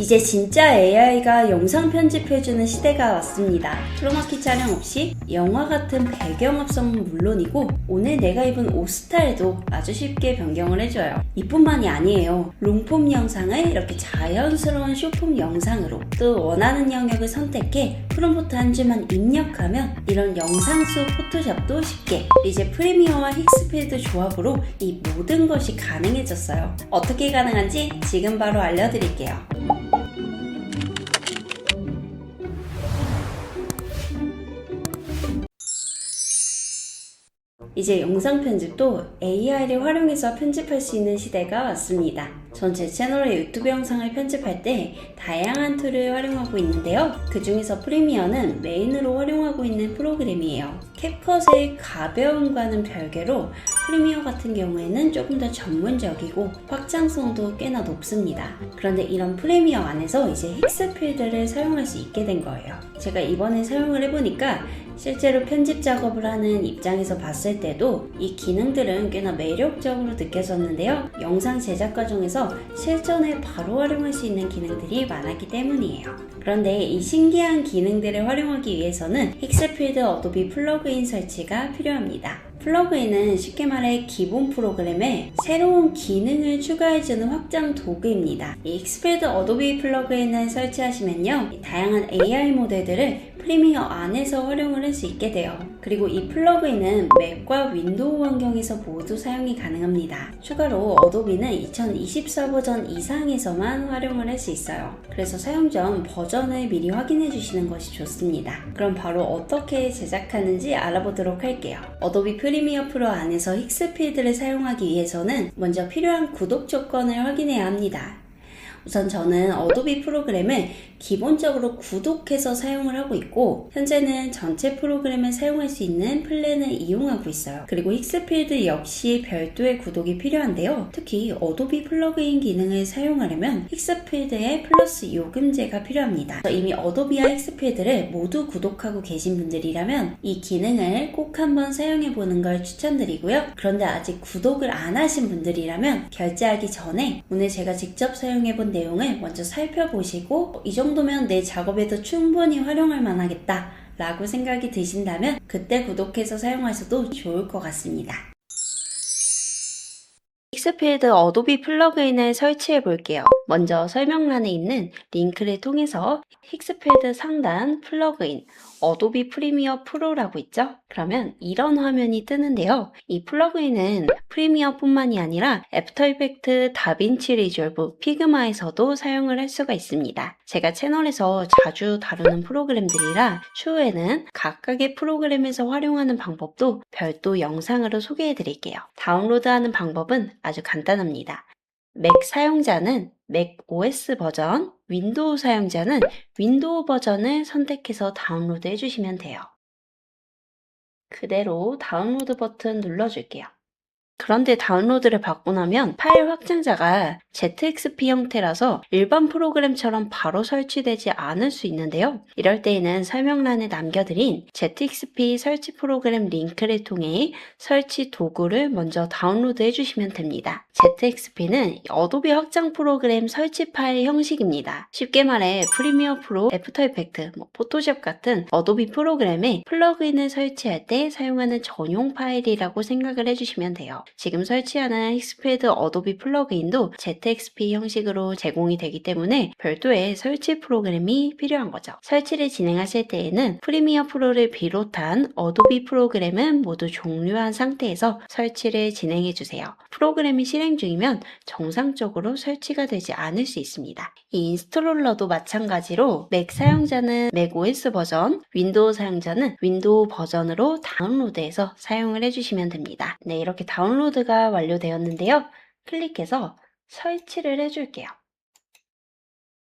이제 진짜 AI가 영상 편집해주는 시대가 왔습니다. 크로마키 촬영 없이 영화 같은 배경 합성은 물론이고 오늘 내가 입은 옷 스타일도 아주 쉽게 변경을 해줘요. 이뿐만이 아니에요. 롱폼 영상을 이렇게 자연스러운 숏폼 영상으로 또 원하는 영역을 선택해 프롬프트 한 줄만 입력하면 이런 영상 속 포토샵도 쉽게 이제 프리미어와 힉스필드 조합으로 이 모든 것이 가능해졌어요. 어떻게 가능한지 지금 바로 알려드릴게요. 이제 영상 편집도 AI를 활용해서 편집할 수 있는 시대가 왔습니다. 전 제 채널의 유튜브 영상을 편집할 때 다양한 툴을 활용하고 있는데요. 그 중에서 프리미어는 메인으로 활용하고 있는 프로그램이에요. 캡컷의 가벼움과는 별개로 프리미어 같은 경우에는 조금 더 전문적이고 확장성도 꽤나 높습니다. 그런데 이런 프리미어 안에서 이제 힉스필드를 사용할 수 있게 된 거예요. 제가 이번에 사용을 해보니까 실제로 편집 작업을 하는 입장에서 봤을 때도 이 기능들은 꽤나 매력적으로 느껴졌는데요. 영상 제작 과정에서 실전에 바로 활용할 수 있는 기능들이 많았기 때문이에요. 그런데 이 신기한 기능들을 활용하기 위해서는 힉스필드 어도비 플러그인 설치가 필요합니다. 플러그인은 쉽게 말해 기본 프로그램에 새로운 기능을 추가해주는 확장 도구입니다. 이 힉스필드 어도비 플러그인을 설치하시면요, 다양한 AI 모델들을 프리미어 안에서 활용을 할 수 있게 돼요. 그리고 이 플러그인은 맥과 윈도우 환경에서 모두 사용이 가능합니다. 추가로 어도비는 2024 버전 이상에서만 활용을 할 수 있어요. 그래서 사용 전 버전을 미리 확인해 주시는 것이 좋습니다. 그럼 바로 어떻게 제작하는지 알아보도록 할게요. 어도비 프리미어 프로 안에서 힉스필드를 사용하기 위해서는 먼저 필요한 구독 조건을 확인해야 합니다. 우선 저는 어도비 프로그램을 기본적으로 구독해서 사용을 하고 있고 현재는 전체 프로그램을 사용할 수 있는 플랜을 이용하고 있어요. 그리고 힉스필드 역시 별도의 구독이 필요한데요. 특히 어도비 플러그인 기능을 사용하려면 힉스필드에 플러스 요금제가 필요합니다. 이미 어도비와 힉스필드를 모두 구독하고 계신 분들이라면 이 기능을 꼭 한번 사용해 보는 걸 추천드리고요. 그런데 아직 구독을 안 하신 분들이라면 결제하기 전에 오늘 제가 직접 사용해 본 내용을 먼저 살펴보시고 이 정도면 내 작업에도 충분히 활용할 만하겠다 라고 생각이 드신다면 그때 구독해서 사용하셔도 좋을 것 같습니다. 힉스필드 어도비 플러그인을 설치해 볼게요. 먼저 설명란에 있는 링크를 통해서 힉스필드 상단 플러그인 어도비 프리미어 프로라고 있죠? 그러면 이런 화면이 뜨는데요. 이 플러그인은 프리미어 뿐만이 아니라 애프터 이펙트, 다빈치 리졸브, 피그마에서도 사용을 할 수가 있습니다. 제가 채널에서 자주 다루는 프로그램들이라 추후에는 각각의 프로그램에서 활용하는 방법도 별도 영상으로 소개해 드릴게요. 다운로드하는 방법은 아주 간단합니다. 맥 사용자는 맥 OS 버전, 윈도우 사용자는 윈도우 버전을 선택해서 다운로드 해주시면 돼요. 그대로 다운로드 버튼 눌러줄게요. 그런데 다운로드를 받고 나면 파일 확장자가 ZXP 형태라서 일반 프로그램처럼 바로 설치되지 않을 수 있는데요. 이럴 때에는 설명란에 남겨드린 ZXP 설치 프로그램 링크를 통해 설치 도구를 먼저 다운로드 해주시면 됩니다. ZXP는 어도비 확장 프로그램 설치 파일 형식입니다. 쉽게 말해 프리미어 프로, 애프터 이펙트, 포토샵 같은 어도비 프로그램에 플러그인을 설치할 때 사용하는 전용 파일이라고 생각을 해주시면 돼요. 지금 설치하는 힉스필드 어도비 플러그인도 ZXP 형식으로 제공이 되기 때문에 별도의 설치 프로그램이 필요한 거죠. 설치를 진행하실 때에는 프리미어 프로를 비롯한 어도비 프로그램은 모두 종료한 상태에서 설치를 진행해 주세요. 프로그램이 실행 중이면 정상적으로 설치가 되지 않을 수 있습니다. 이 인스톨러도 마찬가지로 맥 사용자는 맥 OS 버전, 윈도우 사용자는 윈도우 버전으로 다운로드해서 사용을 해주시면 됩니다. 네, 이렇게 다운로드가 완료되었는데요. 클릭해서 설치를 해줄게요.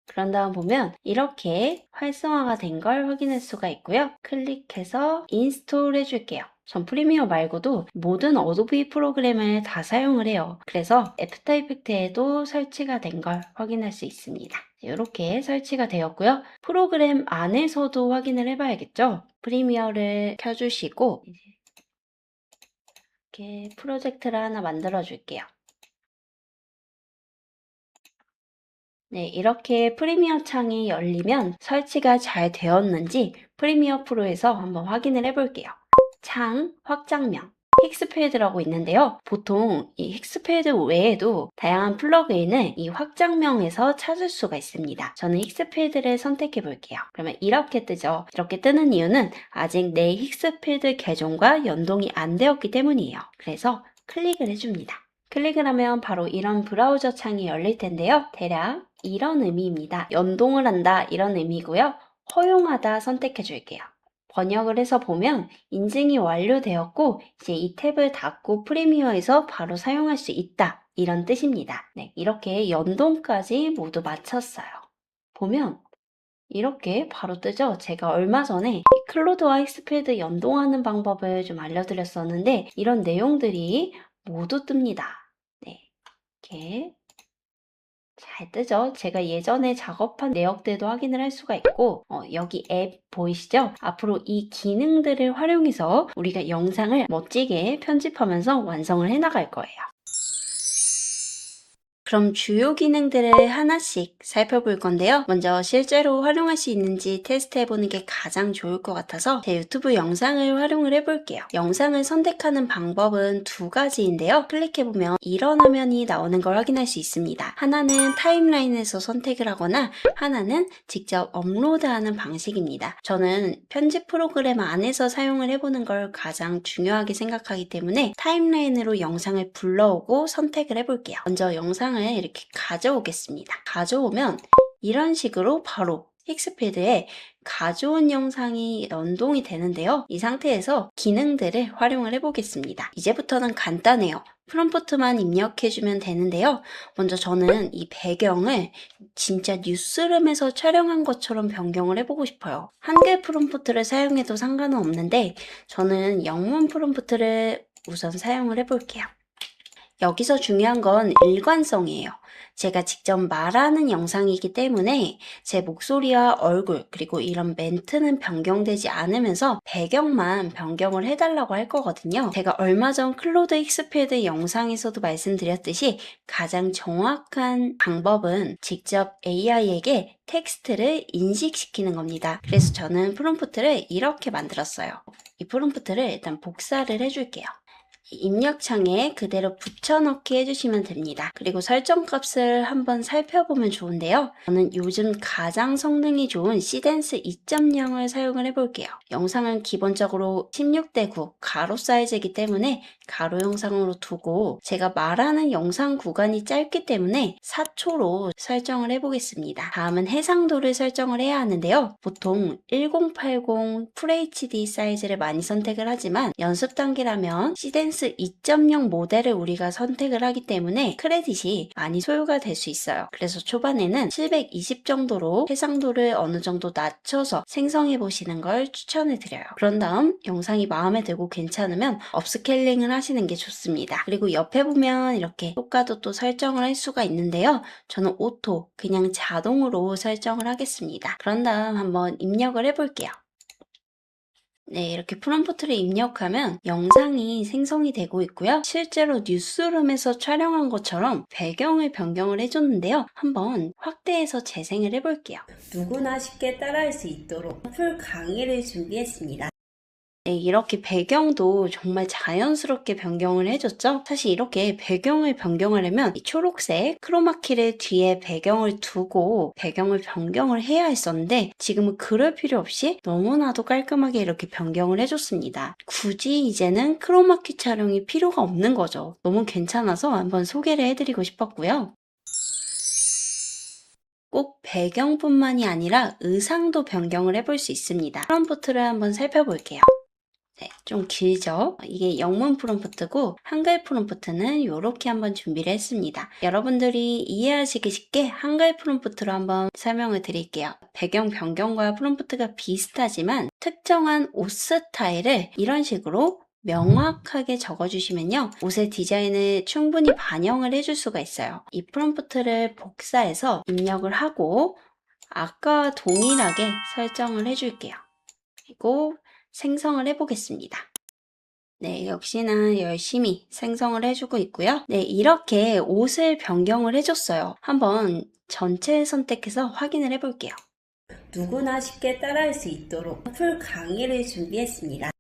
그런 다음 보면 이렇게 활성화가 된 걸 확인할 수가 있고요. 클릭해서 인스톨 해줄게요. 전 프리미어 말고도 모든 어도비 프로그램을 다 사용을 해요. 그래서 애프터 이펙트에도 설치가 된 걸 확인할 수 있습니다. 이렇게 설치가 되었고요. 프로그램 안에서도 확인을 해봐야겠죠. 프리미어를 켜주시고 이렇게 프로젝트를 하나 만들어 줄게요. 네, 이렇게 프리미어 창이 열리면 설치가 잘 되었는지 프리미어 프로에서 한번 확인을 해볼게요. 창, 확장명, 힉스패드라고 있는데요. 보통 이 힉스패드 외에도 다양한 플러그인을 이 확장명에서 찾을 수가 있습니다. 저는 힉스패드를 선택해 볼게요. 그러면 이렇게 뜨죠. 이렇게 뜨는 이유는 아직 내 힉스패드 계정과 연동이 안 되었기 때문이에요. 그래서 클릭을 해줍니다. 클릭을 하면 바로 이런 브라우저 창이 열릴 텐데요. 대략 이런 의미입니다. 연동을 한다 이런 의미고요. 허용하다 선택해 줄게요. 번역을 해서 보면 인증이 완료되었고 이제 이 탭을 닫고 프리미어에서 바로 사용할 수 있다 이런 뜻입니다. 네, 이렇게 연동까지 모두 마쳤어요. 보면 이렇게 바로 뜨죠. 제가 얼마 전에 클로드와 힉스패드 연동하는 방법을 좀 알려드렸었는데 이런 내용들이 모두 뜹니다. 네, 이렇게 잘 뜨죠? 제가 예전에 작업한 내역들도 확인을 할 수가 있고 여기 앱 보이시죠? 앞으로 이 기능들을 활용해서 우리가 영상을 멋지게 편집하면서 완성을 해나갈 거예요. 그럼 주요 기능들을 하나씩 살펴볼 건데요. 먼저 실제로 활용할 수 있는지 테스트해보는 게 가장 좋을 것 같아서 제 유튜브 영상을 활용을 해볼게요. 영상을 선택하는 방법은 두 가지인데요. 클릭해보면 이런 화면이 나오는 걸 확인할 수 있습니다. 하나는 타임라인에서 선택을 하거나 하나는 직접 업로드하는 방식입니다. 저는 편집 프로그램 안에서 사용을 해보는 걸 가장 중요하게 생각하기 때문에 타임라인으로 영상을 불러오고 선택을 해볼게요. 먼저 영상을 이렇게 가져오겠습니다. 가져오면 이런 식으로 바로 힉스패드에 가져온 영상이 연동이 되는데요. 이 상태에서 기능들을 활용을 해보겠습니다. 이제부터는 간단해요. 프롬프트만 입력해주면 되는데요. 먼저 저는 이 배경을 진짜 뉴스룸에서 촬영한 것처럼 변경을 해보고 싶어요. 한글 프롬프트를 사용해도 상관은 없는데 저는 영문 프롬프트를 우선 사용을 해볼게요. 여기서 중요한 건 일관성이에요. 제가 직접 말하는 영상이기 때문에 제 목소리와 얼굴 그리고 이런 멘트는 변경되지 않으면서 배경만 변경을 해달라고 할 거거든요. 제가 얼마 전 클로드 힉스패드 영상에서도 말씀드렸듯이 가장 정확한 방법은 직접 AI에게 텍스트를 인식시키는 겁니다. 그래서 저는 프롬프트를 이렇게 만들었어요. 이 프롬프트를 일단 복사를 해줄게요. 입력창에 그대로 붙여넣기 해주시면 됩니다. 그리고 설정 값을 한번 살펴보면 좋은데요. 저는 요즘 가장 성능이 좋은 시덴스 2.0을 사용을 해볼게요. 영상은 기본적으로 16:9 가로 사이즈이기 때문에 가로 영상으로 두고 제가 말하는 영상 구간이 짧기 때문에 4초로 설정을 해보겠습니다. 다음은 해상도를 설정을 해야 하는데요. 보통 1080 FHD 사이즈를 많이 선택을 하지만 연습 단계라면 시덴스 2.0 모델을 우리가 선택을 하기 때문에 크레딧이 많이 소요가 될 수 있어요. 그래서 초반에는 720 정도로 해상도를 어느 정도 낮춰서 생성해 보시는 걸 추천을 드려요. 그런 다음 영상이 마음에 들고 괜찮으면 업스케일링을 하시는 게 좋습니다. 그리고 옆에 보면 이렇게 효과도 또 설정을 할 수가 있는데요. 저는 오토, 그냥 자동으로 설정을 하겠습니다. 그런 다음 한번 입력을 해볼게요. 네, 이렇게 프롬프트를 입력하면 영상이 생성이 되고 있고요. 실제로 뉴스룸에서 촬영한 것처럼 배경을 변경을 해줬는데요. 한번 확대해서 재생을 해볼게요. 누구나 쉽게 따라할 수 있도록 풀 강의를 준비했습니다. 네, 이렇게 배경도 정말 자연스럽게 변경을 해줬죠? 사실 이렇게 배경을 변경하려면 이 초록색 크로마키를 뒤에 배경을 두고 배경을 변경을 해야 했었는데 지금은 그럴 필요 없이 너무나도 깔끔하게 이렇게 변경을 해줬습니다. 굳이 이제는 크로마키 촬영이 필요가 없는 거죠. 너무 괜찮아서 한번 소개를 해드리고 싶었고요. 꼭 배경뿐만이 아니라 의상도 변경을 해볼 수 있습니다. 프롬프트를 한번 살펴볼게요. 네, 좀 길죠? 이게 영문 프롬프트고 한글 프롬프트는 이렇게 한번 준비를 했습니다. 여러분들이 이해하시기 쉽게 한글 프롬프트로 한번 설명을 드릴게요. 배경 변경과 프롬프트가 비슷하지만 특정한 옷 스타일을 이런 식으로 명확하게 적어주시면요. 옷의 디자인을 충분히 반영을 해줄 수가 있어요. 이 프롬프트를 복사해서 입력을 하고 아까 동일하게 설정을 해줄게요. 그리고 생성을 해보겠습니다. 네, 역시나 열심히 생성을 해주고 있고요. 네, 이렇게 옷을 변경을 해줬어요. 한번 전체 선택해서 확인을 해볼게요. 누구나 쉽게 따라할 수 있도록 풀 강의를 준비했습니다.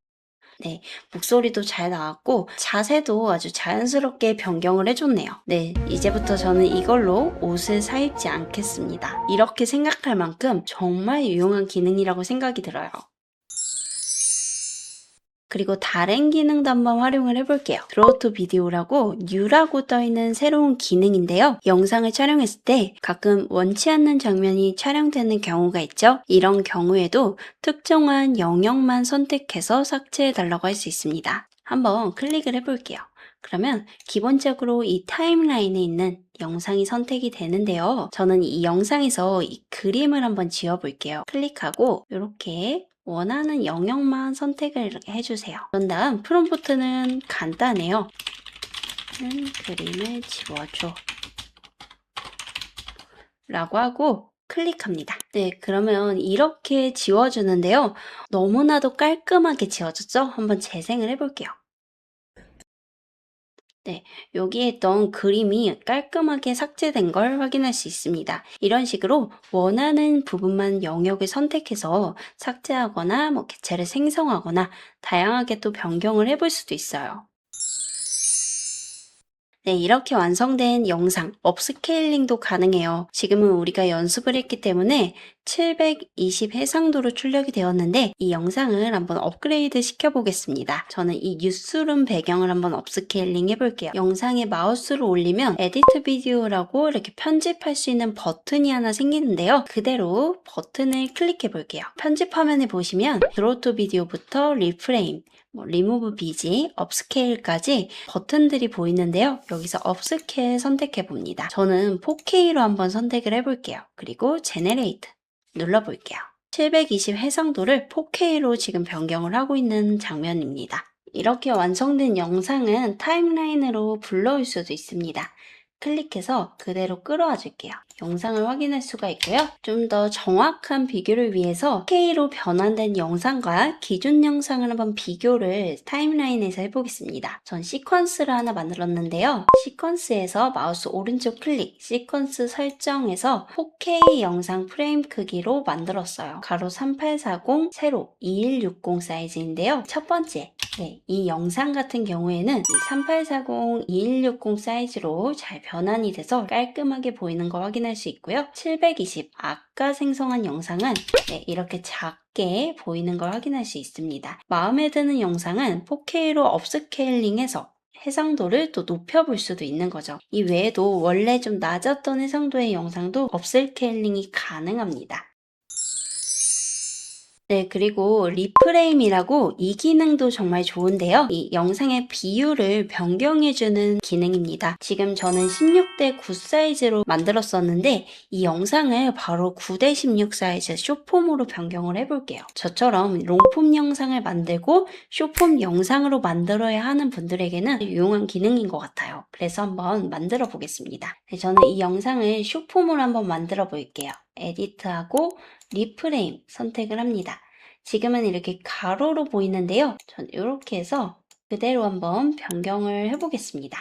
네, 목소리도 잘 나왔고 자세도 아주 자연스럽게 변경을 해줬네요. 네, 이제부터 저는 이걸로 옷을 사입지 않겠습니다. 이렇게 생각할 만큼 정말 유용한 기능이라고 생각이 들어요. 그리고 다른 기능도 한번 활용을 해볼게요. 드로우 투 비디오라고 New라고 떠있는 새로운 기능인데요. 영상을 촬영했을 때 가끔 원치 않는 장면이 촬영되는 경우가 있죠. 이런 경우에도 특정한 영역만 선택해서 삭제해달라고 할 수 있습니다. 한번 클릭을 해볼게요. 그러면 기본적으로 이 타임라인에 있는 영상이 선택이 되는데요. 저는 이 영상에서 이 그림을 한번 지워볼게요. 클릭하고 이렇게 원하는 영역만 선택을 해주세요. 그런 다음 프롬프트는 간단해요. 그림을 지워줘 라고 하고 클릭합니다. 네, 그러면 이렇게 지워주는데요. 너무나도 깔끔하게 지워졌죠? 한번 재생을 해볼게요. 네, 여기에 있던 그림이 깔끔하게 삭제된 걸 확인할 수 있습니다. 이런 식으로 원하는 부분만 영역을 선택해서 삭제하거나 개체를 생성하거나 다양하게 또 변경을 해볼 수도 있어요. 네, 이렇게 완성된 영상, 업스케일링도 가능해요. 지금은 우리가 연습을 했기 때문에 720 해상도로 출력이 되었는데 이 영상을 한번 업그레이드 시켜보겠습니다. 저는 이 뉴스룸 배경을 한번 업스케일링 해볼게요. 영상에 마우스를 올리면 에디트 비디오라고 이렇게 편집할 수 있는 버튼이 하나 생기는데요. 그대로 버튼을 클릭해 볼게요. 편집 화면에 보시면 드로우 투 비디오부터 리프레임, 리무브 BG, 업스케일까지 버튼들이 보이는데요. 여기서 업스케일 선택해 봅니다. 저는 4K로 한번 선택을 해볼게요. 그리고 제네레이트 눌러볼게요. 720 해상도를 4K로 지금 변경을 하고 있는 장면입니다. 이렇게 완성된 영상은 타임라인으로 불러올 수도 있습니다. 클릭해서 그대로 끌어와 줄게요. 영상을 확인할 수가 있고요. 좀 더 정확한 비교를 위해서 K로 변환된 영상과 기존 영상을 한번 비교를 타임라인에서 해보겠습니다. 전 시퀀스를 하나 만들었는데요. 시퀀스에서 마우스 오른쪽 클릭, 시퀀스 설정에서 4K 영상 프레임 크기로 만들었어요. 가로 3840, 세로 2160 사이즈인데요. 첫 번째, 이 영상 같은 경우에는 이 3840, 2160 사이즈로 잘 변환이 돼서 깔끔하게 보이는 거 확인할 수 있고요. 720, 아까 생성한 영상은 이렇게 작게 보이는 걸 확인할 수 있습니다. 마음에 드는 영상은 4K로 업스케일링해서 해상도를 또 높여볼 수도 있는 거죠. 이 외에도 원래 좀 낮았던 해상도의 영상도 업스케일링이 가능합니다. 네, 그리고 리프레임이라고 이 기능도 정말 좋은데요. 이 영상의 비율을 변경해주는 기능입니다. 지금 저는 16대 9 사이즈로 만들었었는데 이 영상을 바로 9대 16 사이즈 숏폼으로 변경을 해볼게요. 저처럼 롱폼 영상을 만들고 숏폼 영상으로 만들어야 하는 분들에게는 유용한 기능인 것 같아요. 그래서 한번 만들어 보겠습니다. 네, 저는 이 영상을 숏폼으로 한번 만들어 볼게요. 에디트하고 리프레임 선택을 합니다. 지금은 이렇게 가로로 보이는데요. 전 이렇게 해서 그대로 한번 변경을 해보겠습니다.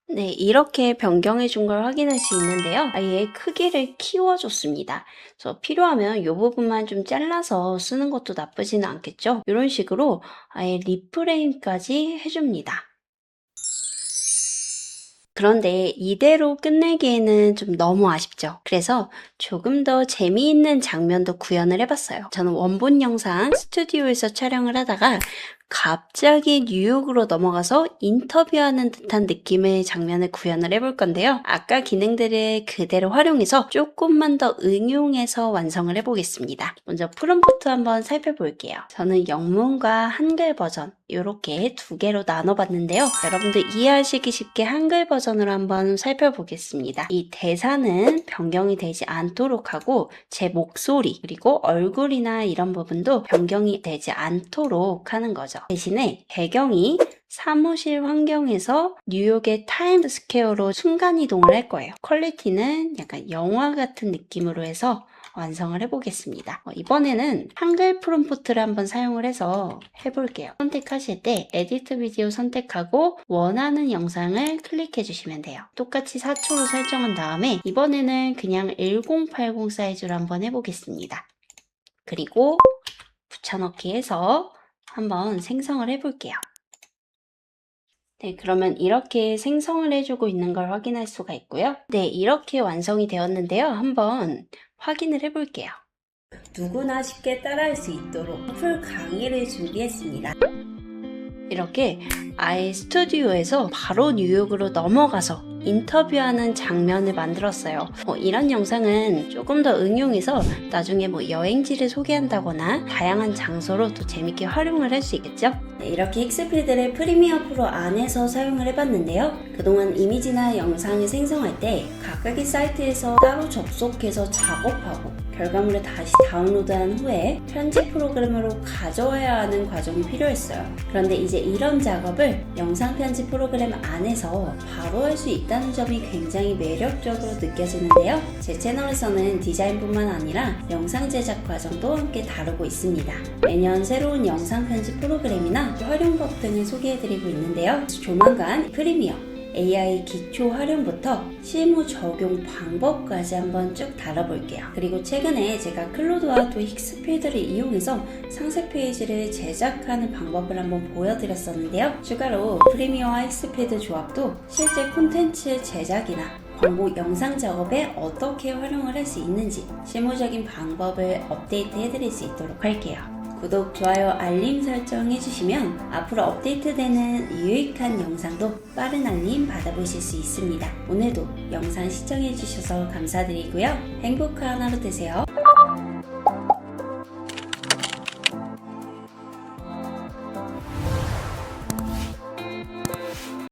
네, 이렇게 변경해 준 걸 확인할 수 있는데요. 아예 크기를 키워줬습니다. 그래서 필요하면 이 부분만 좀 잘라서 쓰는 것도 나쁘지는 않겠죠? 이런 식으로 아예 리프레임까지 해줍니다. 그런데 이대로 끝내기에는 좀 너무 아쉽죠. 그래서 조금 더 재미있는 장면도 구현을 해봤어요. 저는 원본 영상 스튜디오에서 촬영을 하다가 갑자기 뉴욕으로 넘어가서 인터뷰하는 듯한 느낌의 장면을 구현을 해볼 건데요. 아까 기능들을 그대로 활용해서 조금만 더 응용해서 완성을 해보겠습니다. 먼저 프롬프트 한번 살펴볼게요. 저는 영문과 한글 버전 이렇게 두 개로 나눠봤는데요. 여러분들 이해하시기 쉽게 한글 버전으로 한번 살펴보겠습니다. 이 대사는 변경이 되지 않도록 하고 제 목소리 그리고 얼굴이나 이런 부분도 변경이 되지 않도록 하는 거죠. 대신에 배경이 사무실 환경에서 뉴욕의 타임스퀘어로 순간이동을 할 거예요. 퀄리티는 약간 영화 같은 느낌으로 해서 완성을 해보겠습니다. 이번에는 한글 프롬프트를 한번 사용을 해서 해볼게요. 선택하실 때 에디트 비디오 선택하고 원하는 영상을 클릭해 주시면 돼요. 똑같이 4초로 설정한 다음에 이번에는 그냥 1080 사이즈로 한번 해보겠습니다. 그리고 붙여넣기 해서 한번 생성을 해볼게요. 네, 그러면 이렇게 생성을 해주고 있는 걸 확인할 수가 있고요. 네, 이렇게 완성이 되었는데요. 한번 확인을 해볼게요. 누구나 쉽게 따라할 수 있도록 풀 강의를 준비했습니다. 이렇게 아예 스튜디오에서 바로 뉴욕으로 넘어가서 인터뷰하는 장면을 만들었어요. 이런 영상은 조금 더 응용해서 나중에 여행지를 소개한다거나 다양한 장소로 또 재밌게 활용을 할 수 있겠죠? 네, 이렇게 익스필드를 프리미어 프로 안에서 사용을 해봤는데요. 그동안 이미지나 영상을 생성할 때 각각의 사이트에서 따로 접속해서 작업하고 결과물을 다시 다운로드한 후에 편집 프로그램으로 가져와야 하는 과정이 필요했어요. 그런데 이제 이런 작업을 영상 편집 프로그램 안에서 바로 할 수 있다는 점이 굉장히 매력적으로 느껴지는데요. 제 채널에서는 디자인뿐만 아니라 영상 제작 과정도 함께 다루고 있습니다. 매년 새로운 영상 편집 프로그램이나 활용법 등을 소개해드리고 있는데요. 조만간 프리미어 AI 기초 활용부터 실무 적용 방법까지 한번 쭉 다뤄볼게요. 그리고 최근에 제가 클로드와 또 힉스필드를 이용해서 상세 페이지를 제작하는 방법을 한번 보여드렸었는데요. 추가로 프리미어와 힉스필드 조합도 실제 콘텐츠 제작이나 광고 영상 작업에 어떻게 활용을 할 수 있는지 실무적인 방법을 업데이트 해드릴 수 있도록 할게요. 구독, 좋아요, 알림 설정 해주시면 앞으로 업데이트되는 유익한 영상도 빠른 알림 받아보실 수 있습니다. 오늘도 영상 시청해주셔서 감사드리고요. 행복한 하루 되세요.